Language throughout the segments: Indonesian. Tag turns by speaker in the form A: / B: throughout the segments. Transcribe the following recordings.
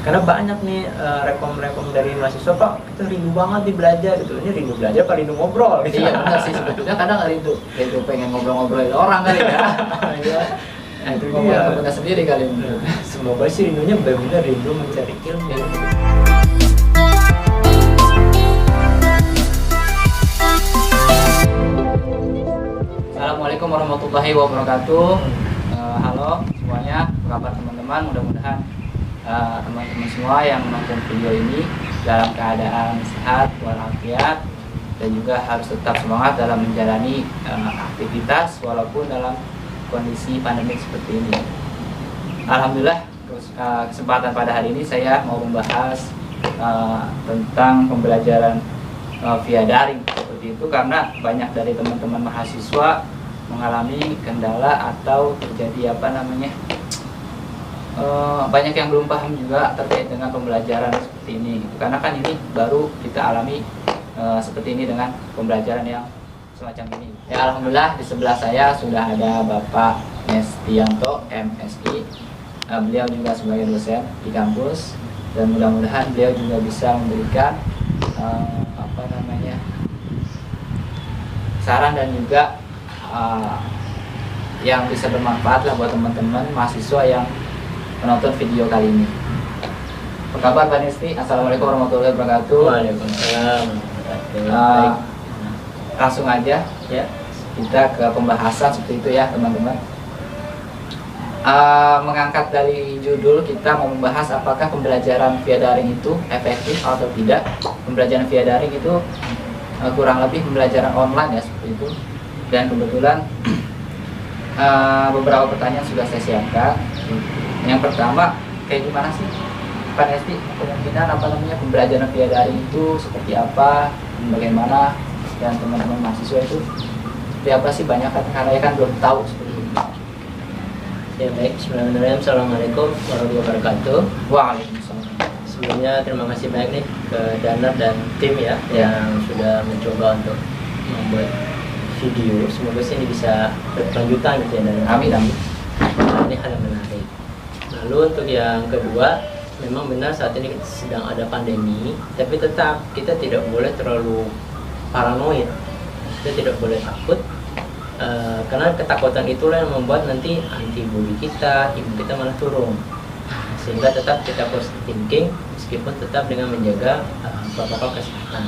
A: Karena banyak nih rekom-rekom dari mahasiswa, Pak, kita rindu banget di belajar gitu. Ini rindu belajar apa rindu ngobrol gitu.
B: Iya benar sih, sebetulnya kadang rindu pengen ngobrol-ngobrolin orang kali ya.
A: Nah, itu
B: Ngobrol
A: dia.
B: ke kita sendiri kali ini.
A: Semoga sih rindunya benar-benar rindu mencari ilmu.
B: Assalamualaikum warahmatullahi wabarakatuh. Halo semuanya, apa kabar teman-teman? Mudah-mudahan teman-teman semua yang menonton video ini dalam keadaan sehat walafiat dan juga harus tetap semangat dalam menjalani aktivitas walaupun dalam kondisi pandemik seperti ini. Alhamdulillah, kesempatan pada hari ini saya mau membahas tentang pembelajaran via daring seperti itu, karena banyak dari teman-teman mahasiswa mengalami kendala atau terjadi banyak yang belum paham juga terkait dengan pembelajaran seperti ini gitu. Karena kan ini baru kita alami seperti ini dengan pembelajaran yang semacam ini. Ya alhamdulillah, di sebelah saya sudah ada Bapak Nestianto MSI. Beliau juga sebagai dosen di kampus dan mudah-mudahan beliau juga bisa memberikan saran dan juga yang bisa bermanfaat lah buat teman-teman mahasiswa yang menonton video kali ini. Apa kabar Pak Nesti? Assalamualaikum warahmatullahi wabarakatuh.
A: Waalaikumsalam.
B: Langsung aja ya kita ke pembahasan seperti itu ya teman-teman. Mengangkat dari judul, kita mau membahas apakah pembelajaran via daring itu efektif atau tidak. Pembelajaran via daring itu kurang lebih pembelajaran online ya seperti itu. Dan kebetulan beberapa pertanyaan sudah saya siapkan. Yang pertama, kayak gimana sih Pak Nesti kemungkinan pembelajaran via daring itu seperti apa, bagaimana, dan teman-teman mahasiswa itu seperti apa sih? Banyak karena ya kan belum tahu seperti itu.
A: Ya baik, bismillahirrahmanirrahim. Assalamualaikum warahmatullahi wabarakatuh.
B: Waalaikumsalam.
A: Sebelumnya terima kasih banyak nih ke Danar dan tim ya yang sudah mencoba untuk membuat video. Semoga sih ini bisa berkelanjutan gitu ya. Dan
B: Amin amin.
A: ini hal yang menarik. Lalu untuk yang kedua, memang benar saat ini sedang ada pandemi, tapi tetap kita tidak boleh terlalu paranoid. Kita tidak boleh takut. Karena ketakutan itulah yang membuat nanti antibodi kita, imun kita malah turun. Sehingga tetap kita positive thinking meskipun tetap dengan menjaga protokol kesehatan.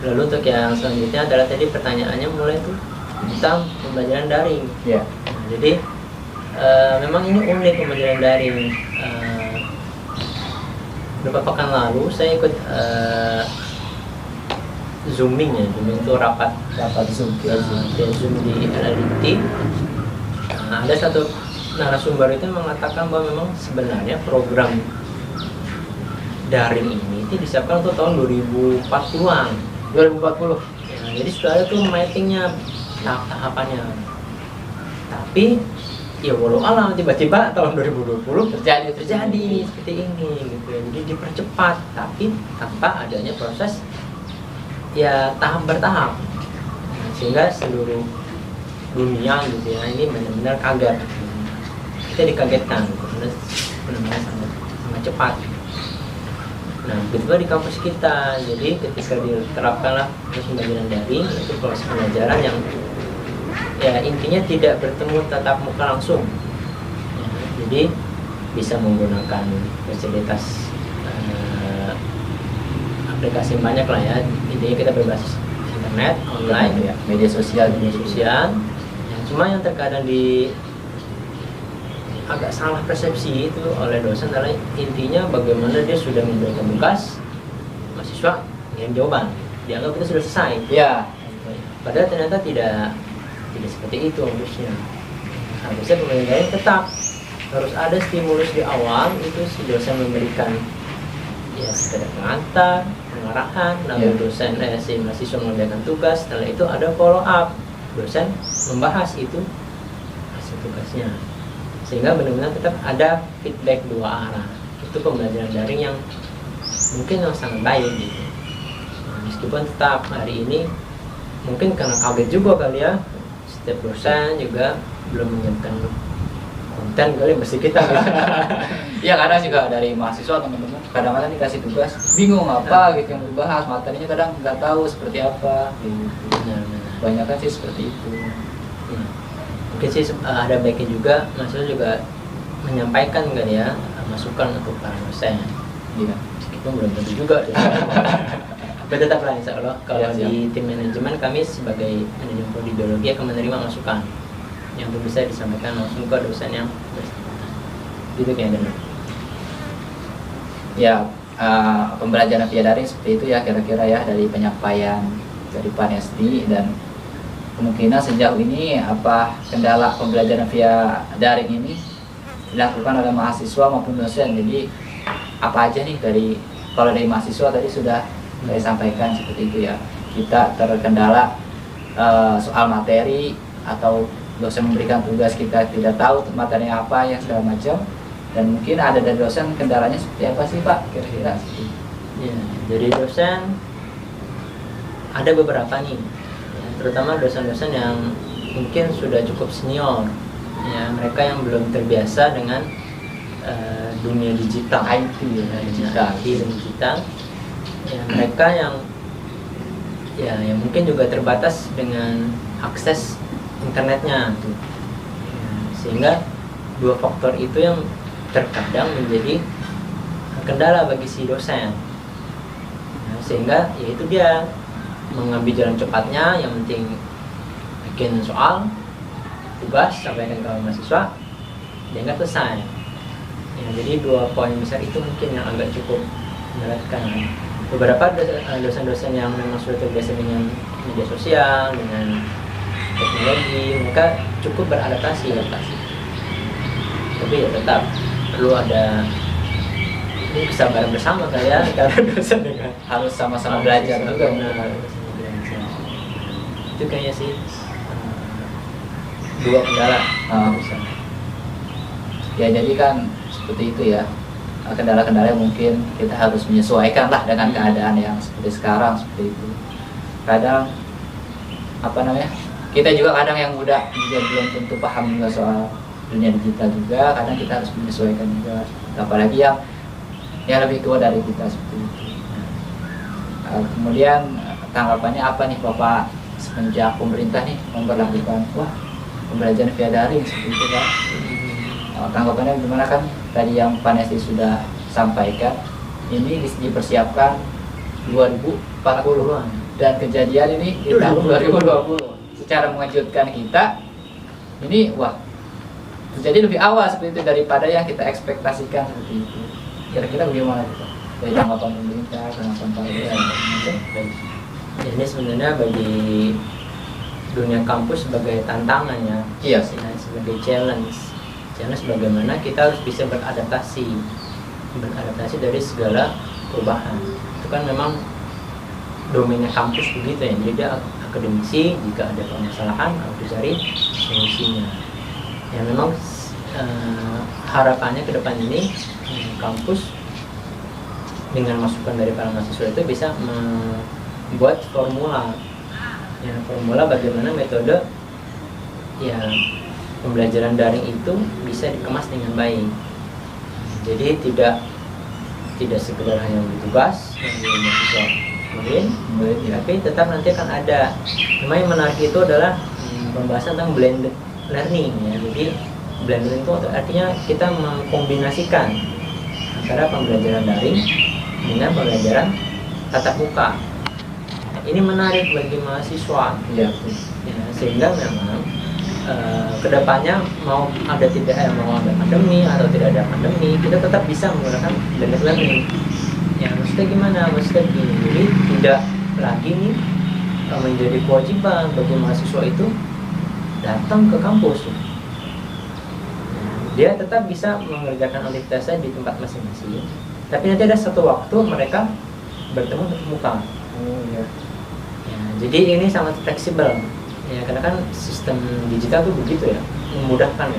A: Lalu untuk yang selanjutnya adalah tadi pertanyaannya mulai tuh tentang pembelajaran daring.
B: Ya.
A: Nah, jadi memang ini unik pembelajaran daring. Beberapa pekan lalu saya ikut zooming ya, zooming itu rapat zoom di LLDT. Nah, ada satu narasumber itu mengatakan bahwa memang sebenarnya program daring ini itu disiapkan untuk tahun 2040-an.
B: 2040.
A: Ya, jadi sudah ada tuh mappingnya, tahapannya. Tapi ya walau alam tiba-tiba tahun 2020 terjadi seperti ini gitu ya. Jadi dipercepat tapi tanpa adanya proses ya tahap bertahap, sehingga seluruh dunia gitu ya ini benar-benar kaget. Kita dikagetkan karena benar-benar sangat cepat. Nah begitu di kampus kita, jadi ketika diterapkanlah proses pembelajaran daring, itu proses pembelajaran yang ya intinya tidak bertemu tatap muka langsung ya, jadi bisa menggunakan fasilitas aplikasi banyak lah ya, intinya kita berbasis internet, online ya,
B: Media sosial.
A: ya, cuma yang terkadang agak salah persepsi itu oleh dosen adalah intinya bagaimana dia sudah memberikan tugas, mahasiswa yang jawaban dianggap kita sudah selesai
B: Ya.
A: padahal ternyata tidak seperti itu harusnya pembelajaran tetap harus ada stimulus di awal, itu si dosen memberikan ya sekedar pengantar, pengarahan, lalu dosen si mahasiswa mengerjakan tugas, setelah itu ada follow up, dosen membahas itu hasil tugasnya, sehingga benar-benar tetap ada feedback dua arah. Itu pembelajaran daring yang mungkin yang sangat baik gitu. Nah, meskipun tetap hari ini mungkin karena kaget juga kali ya, setiap dosen juga belum menyiapkan konten dan kali mesti kita gitu.
B: Iya, kadang juga dari mahasiswa teman-teman kadang-kadang dikasih tugas bingung apa gitu yang dibahas, materinya kadang nggak tahu seperti apa gitu. Banyak kan sih seperti itu.
A: Ya. Mungkin sih ada baiknya juga mahasiswa juga menyampaikan kan ya masukan untuk para dosen.
B: Iya.
A: Meskipun belum tentu juga. Tapi tetaplah insya Allah kalau
B: Ya,
A: di tim manajemen kami sebagai manajemen prodi biologi akan menerima masukan yang bisa disampaikan langsung ke dosen yang bersangkutan. Gitu kayaknya.
B: Ya, pembelajaran via daring seperti itu ya kira-kira ya dari penyampaian dari Panesdi. Dan kemungkinan sejauh ini apa kendala pembelajaran via daring ini dilakukan oleh mahasiswa maupun dosen. Jadi apa aja nih kalau dari mahasiswa tadi sudah saya sampaikan seperti itu ya, kita terkendala soal materi atau dosen memberikan tugas kita tidak tahu materinya apa yang segala macam. Dan mungkin ada dari dosen kendalanya seperti apa sih Pak kira-kira?
A: Ya, jadi dosen ada beberapa nih, ya, terutama dosen-dosen yang mungkin sudah cukup senior, ya mereka yang belum terbiasa dengan dunia digital,
B: IT ya, digital.
A: IT dan digital, ya mereka yang mungkin juga terbatas dengan akses internetnya, tuh. Ya, sehingga dua faktor itu yang terkadang menjadi kendala bagi si dosen. Nah, sehingga yaitu dia mengambil jalan cepatnya, yang penting bikin soal, tugas, sampaikan ke mahasiswa, dia nggak selesai. Ya, jadi dua poin besar itu mungkin yang agak cukup memberatkan. Beberapa dosen-dosen yang memang sudah terbiasa dengan media sosial, dengan teknologi, mereka cukup beradaptasi. Tapi ya tetap perlu ada kesabaran bersama kayak karena dosen dengan
B: Harus sama-sama belajar juga.
A: Benar. Itu kayaknya sih dua kendala.
B: Ya jadi kan seperti itu ya, kendala-kendala mungkin kita harus menyesuaikan lah dengan keadaan yang seperti sekarang seperti itu. Kadang kita juga kadang yang muda juga belum tentu paham juga soal dunia digital juga, kadang kita harus menyesuaikan juga, apalagi yang lebih tua dari kita seperti itu. Kemudian tanggapannya apa nih Bapak semenjak pemerintah nih memperlakukan pembelajaran via daring seperti itu kan? Tanggapannya gimana kan? Tadi yang Panesdi sudah sampaikan, ini dipersiapkan 2040 dan kejadian ini di tahun 2020 secara mengejutkan kita. Ini terjadi lebih awal seperti itu daripada yang kita ekspektasikan seperti itu. Kira-kira bagaimana kita dari tanggapan pemerintah, tanggapan Pak Lurah?
A: Ini sebenarnya bagi dunia kampus sebagai tantangannya,
B: Iya sih.
A: sebagai challenge bagaimana kita harus bisa beradaptasi dari segala perubahan. Itu kan memang domainnya kampus begitu ya. Jadi dia akademisi, jika ada permasalahan harus cari solusinya. Ya memang harapannya ke depan ini kampus dengan masukan dari para mahasiswa itu bisa membuat formula bagaimana metode pembelajaran daring itu bisa dikemas dengan baik. Jadi tidak sekedar hanya tugas yang mahasiswa tapi tetap nanti akan ada. Memang yang menarik itu adalah pembahasan tentang blended learning ya. Jadi blended learning itu artinya kita mengkombinasikan antara pembelajaran daring dengan pembelajaran tatap muka. Ini menarik bagi mahasiswa ya, sehingga memang kedepannya mau ada pandemi atau tidak ada pandemi, kita tetap bisa menggunakan blended learning. Ya maksudnya gimana? Maksudnya begini, jadi tidak lagi nih menjadi kewajiban bagi mahasiswa itu datang ke kampus. Dia tetap bisa mengerjakan aktivitasnya di tempat masing-masing, tapi nanti ada satu waktu mereka bertemu tatap muka. Ya, jadi ini sangat fleksibel. Ya karena kan sistem digital tuh begitu ya, memudahkan.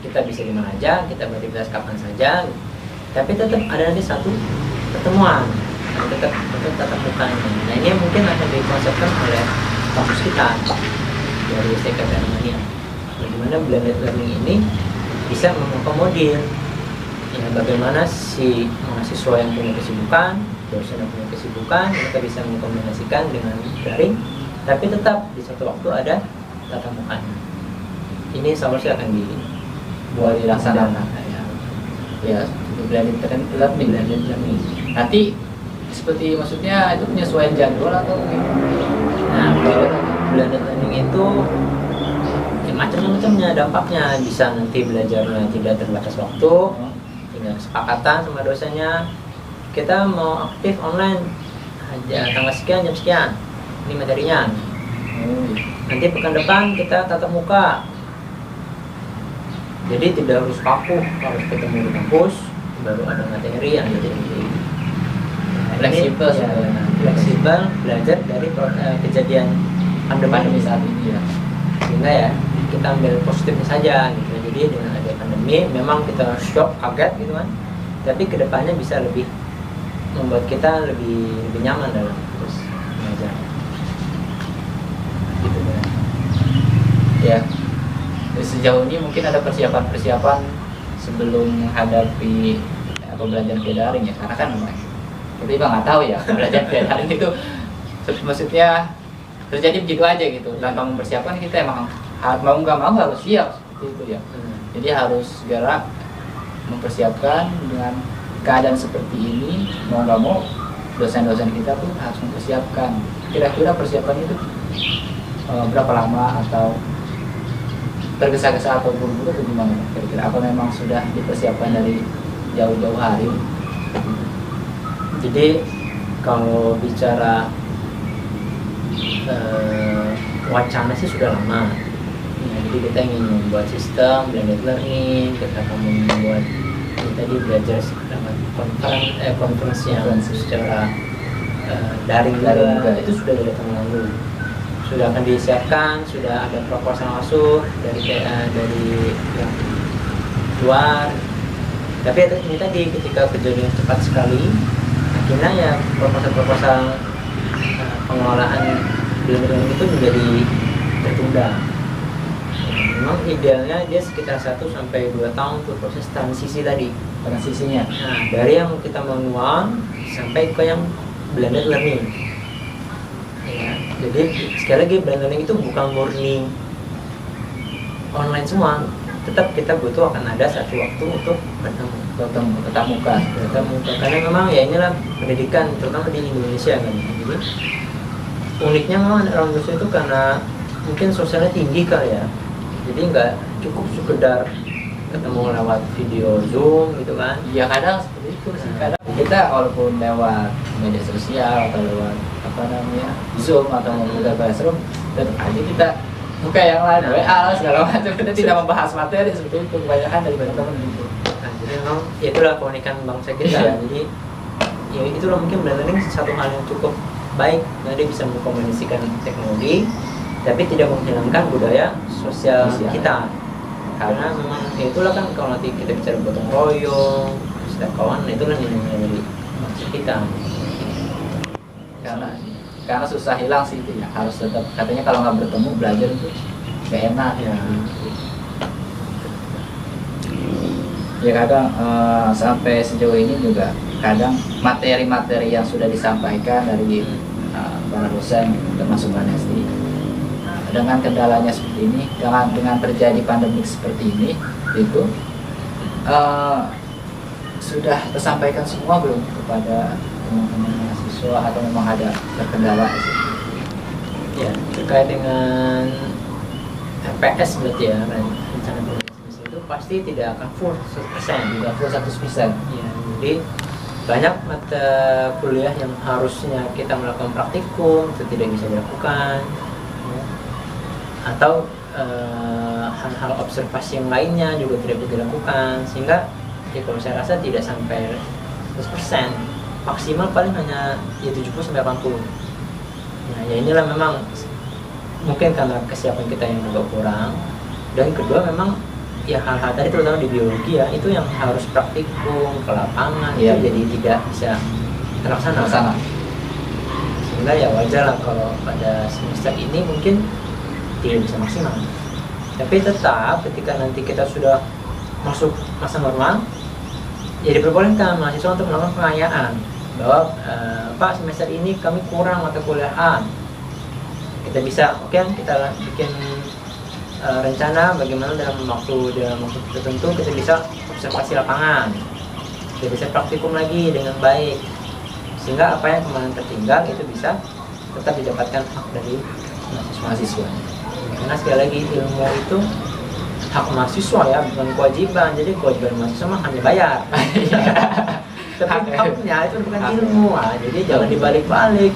A: Kita bisa di mana aja, kita beraktivitas kapan saja, tapi tetap ada nanti satu pertemuan, tetap tatap muka. Nah ini mungkin akan dikonsepkan oleh kampus kita dari STKP Armania. Bagaimana blended learning ini bisa mengakomodir ya bagaimana si mahasiswa yang punya kesibukan, dosen yang punya kesibukan, mereka bisa mengkombinasikan dengan daring, tapi tetap di satu waktu ada tatap mukanya. Ini solusi akan dibuat
B: dilaksanakan. Ya, blended learning. Nanti seperti maksudnya itu penyesuaian jadwal atau gimana?
A: Nah, kalau blended learning itu ya macam-macamnya dampaknya, bisa nanti belajarnya tidak terbatas waktu, tinggal kesepakatan sama dosennya, kita mau aktif online aja tanggal sekian jam sekian, ini materinya. Nanti pekan depan kita tatap muka, jadi tidak harus kaku, harus ketemu di kampus baru ada materi yang jadi
B: fleksibel
A: ya, fleksibel belajar dari kejadian pandemi
B: saat ini ya,
A: sehingga ya kita ambil positifnya saja gitu. Jadi dengan ada pandemi memang kita shock, kaget gitu kan, tapi kedepannya bisa lebih membuat kita lebih nyaman dalam terus belajar gitu kan.
B: Ya, sejauh ini mungkin ada persiapan sebelum menghadapi pembelajaran via daring ya, karena kan kita juga nggak tahu ya pembelajaran via daring itu maksudnya terjadi begitu aja gitu tanpa mempersiapkan. Kita emang mau nggak mau harus siap seperti itu ya. Jadi harus segera mempersiapkan dengan keadaan seperti ini, mau nggak mau dosen-dosen kita pun harus mempersiapkan. Kira-kira persiapan itu berapa lama, atau tergesa-gesa atau buru-buru atau gimana? Kira-kira apa memang sudah dipersiapkan dari jauh-jauh hari?
A: Jadi kalau bicara wacana sih sudah lama ya, jadi kita ingin membuat sistem blended learning, kita akan membuat tadi belajar lewat conference yang secara daring juga. Itu sudah dari tahun lalu, sudah akan disiapkan, sudah ada proposal masuk dari yang luar. Tapi ini tadi ketika kejadian cepat sekali, akhirnya ya proposal pengelolaan blended learning itu menjadi tertunda. Memang idealnya dia sekitar 1 sampai 2 tahun untuk proses transisinya. Nah, dari yang kita manual sampai ke yang blended learning. Ya, jadi sekali lagi blended learning itu bukan murni online semua. Tetap kita butuh akan ada satu waktu untuk
B: tetap muka.
A: Karena memang ya inilah pendidikan terutama di Indonesia kan. Jadi uniknya memang orang Indonesia itu karena mungkin sosialnya tinggi kali ya. Jadi nggak cukup sekedar ketemu lewat video Zoom gitu kan.
B: Ya kadang seperti itu sih. Kadang kita walaupun lewat media sosial atau lewat Zoom atau Google Classroom, tetap aja kita buka yang lain, WA segala macam. Kita tidak membahas materi seperti itu kebanyakan dari teman-teman gitu.
A: Nah, jadi memang itulah keunikan bangsa kita. Jadi ya itulah mungkin blended learning satu hal yang cukup baik, karena dia bisa mengkombinasikan teknologi tapi tidak menghilangkan budaya sosial kita. Karena memang ya itulah kan kalau nanti kita bicara gotong royong, setiap kawan, itulah nilai-nilai dari bangsa kita.
B: Karena susah hilang sih itu ya, harus tetap, katanya kalau nggak bertemu belajar itu gak enak ya. Ya kadang sampai sejauh ini juga kadang materi-materi yang sudah disampaikan dari para dosen termasuk Vanesti, dengan kendalanya seperti ini, dengan terjadi pandemi seperti ini, itu sudah tersampaikan semua belum kepada teman-teman mahasiswa atau memang ada terkendala?
A: Ya, terkait dengan RPS berarti ya, rencana pembangunan itu pasti tidak akan full 100%.
B: Tidak full 100%.
A: Ya, jadi banyak mata kuliah yang harusnya kita melakukan praktikum itu tidak bisa dilakukan, ya. Atau hal-hal observasi yang lainnya juga tidak bisa dilakukan, sehingga ya kalau saya rasa tidak sampai 100%. Maksimal paling hanya ya 70-80. Nah, ya inilah memang mungkin karena kesiapan kita yang agak kurang, dan kedua memang ya hal-hal tadi terutama di biologi ya, itu yang harus praktikum ke lapangan ya, itu jadi tidak bisa terlaksana. Sehingga ya wajar lah kalau pada semester ini mungkin tidak bisa maksimal. Tapi tetap ketika nanti kita sudah masuk masa normal, ya diperbolehkan mahasiswa untuk melakukan pengayaan bahwa Pak, semester ini kami kurang mata kuliah A. Kita bisa, oke, kita bikin rencana bagaimana dalam waktu tertentu kita bisa observasi lapangan, kita bisa praktikum lagi dengan baik, sehingga apa yang kemarin tertinggal itu bisa tetap didapatkan hak dari mahasiswa. Karena sekali lagi ilmu itu hak mahasiswa ya, bukan kewajiban. Jadi kewajiban mahasiswa mah hanya bayar. Tapi haknya itu bukan ilmu. Jadi jangan dibalik-balik.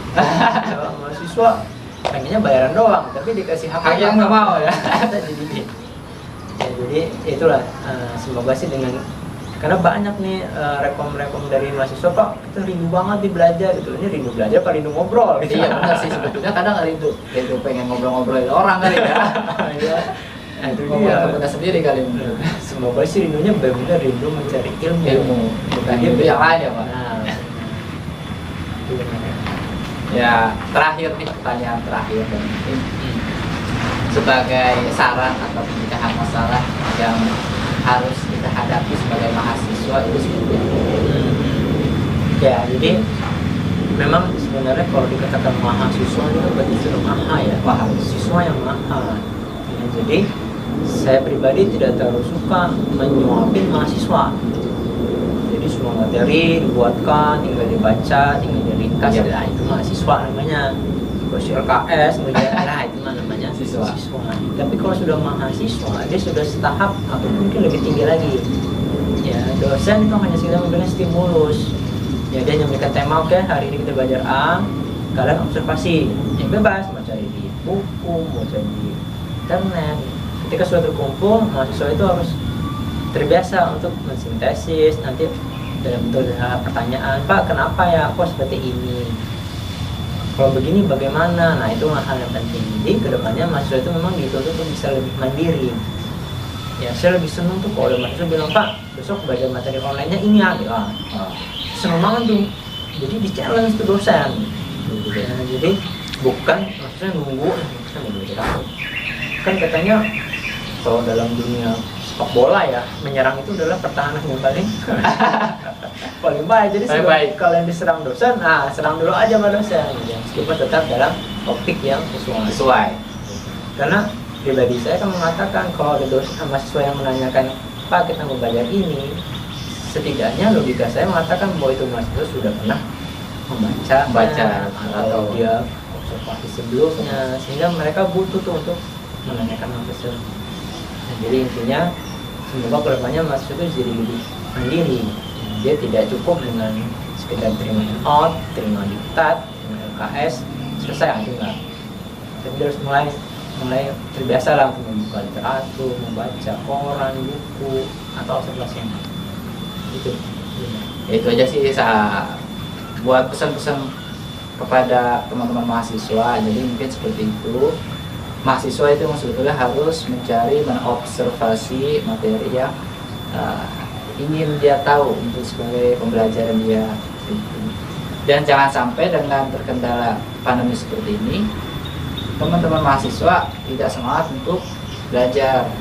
A: Kalau mahasiswa pengennya bayaran doang, tapi dikasih hak
B: yang nggak mau ya.
A: Jadi itulah, semoga sih dengan, karena banyak nih rekom dari mahasiswa, Pak kita rindu banget di belajar gitu. Ini rindu belajar apa rindu ngobrol gitu.
B: Iya benar sih, sebetulnya kadang rindu pengen ngobrol-ngobrolin orang kali ya.
A: Nah, itu
B: dia kita sendiri kali ini.
A: Semoga sih rindunya benar-benar rindu mencari ilmu,
B: bukan rindu yang lain ya Pak.
A: Nah, itu benar.
B: Ya terakhir nih, pertanyaan terakhir dan mungkin sebagai saran atau pemecahan masalah yang harus kita hadapi sebagai mahasiswa itu seperti apa?
A: Ya, jadi memang sebenarnya kalau dikatakan mahasiswa itu berarti sudah mahal ya, mahasiswa yang mahal. Ya, jadi saya pribadi tidak terlalu suka menyuapin mahasiswa. Jadi semua materi dibuatkan, tinggal dibaca, tinggal diringkas, nah itu mahasiswa namanya. Kalau LKS, nah itu namanya siswa. Tapi kalau sudah mahasiswa, dia sudah setahap atau mungkin lebih tinggi lagi. Ya, dosen itu hanya sekedar memberikan stimulus. Ya, dia memberikan tema, oke, hari ini kita belajar A, kalian observasi, yang bebas, mau cari di buku, mau cari di internet. Ketika sudah terkumpul, mahasiswa itu harus terbiasa untuk mensintesis, nanti dalam bentuk pertanyaan, Pak, kenapa ya kok seperti ini? Kalau begini bagaimana? Nah, itu hal yang penting. Jadi kedepannya mahasiswa itu memang dituntut untuk bisa lebih mandiri. Ya, saya lebih senang tuh kalau mahasiswa bilang, Pak, besok belajar materi online-nya ini ya, gitu. Senang banget tuh. Jadi di challenge tuh dosen. Nah, jadi bukan maksudnya nunggu, maksudnya mau belajar apa? Kan katanya kalau dalam dunia sepak bola ya, menyerang itu adalah pertahanan yang paling paling baik. Jadi kalau yang diserang dosen, nah serang dulu aja sama dosen, ya, meskipun tetap dalam topik yang sesuai. Karena pribadi saya kan mengatakan kalau ada dosen mahasiswa yang menanyakan, Pak kita mau belajar ini, setidaknya logika saya mengatakan bahwa itu mahasiswa sudah pernah membaca atau dia observasi sebelumnya, sehingga mereka butuh tuh untuk menanyakan hal tersebut. Nah, jadi intinya semoga kedepannya mahasiswa itu jadi lebih mandiri. Dia tidak cukup dengan sekedar terima out, terima diktat, terima LKS, selesai aja enggak. Tapi dia harus mulai terbiasa lah untuk membuka literatur, membaca koran, buku, atau observasi yang
B: itu aja sih buat pesan-pesan kepada teman-teman mahasiswa. Jadi mungkin seperti itu, mahasiswa itu sebetulnya harus mencari, menobservasi materi yang ingin dia tahu untuk sebagai pembelajaran dia. Dan jangan sampai dengan terkendala pandemi seperti ini, teman-teman mahasiswa tidak semangat untuk belajar.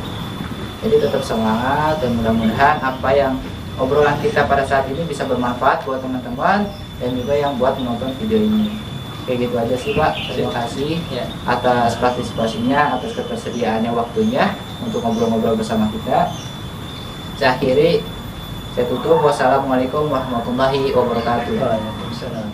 B: Jadi tetap semangat, dan mudah-mudahan apa yang obrolan kita pada saat ini bisa bermanfaat buat teman-teman dan juga yang buat menonton video ini. Kayak gitu aja sih Pak, terima kasih atas partisipasinya, atas ketersediaannya waktunya untuk ngobrol-ngobrol bersama kita. Saya akhiri, saya tutup. Wassalamualaikum warahmatullahi wabarakatuh.
A: Waalaikumsalam.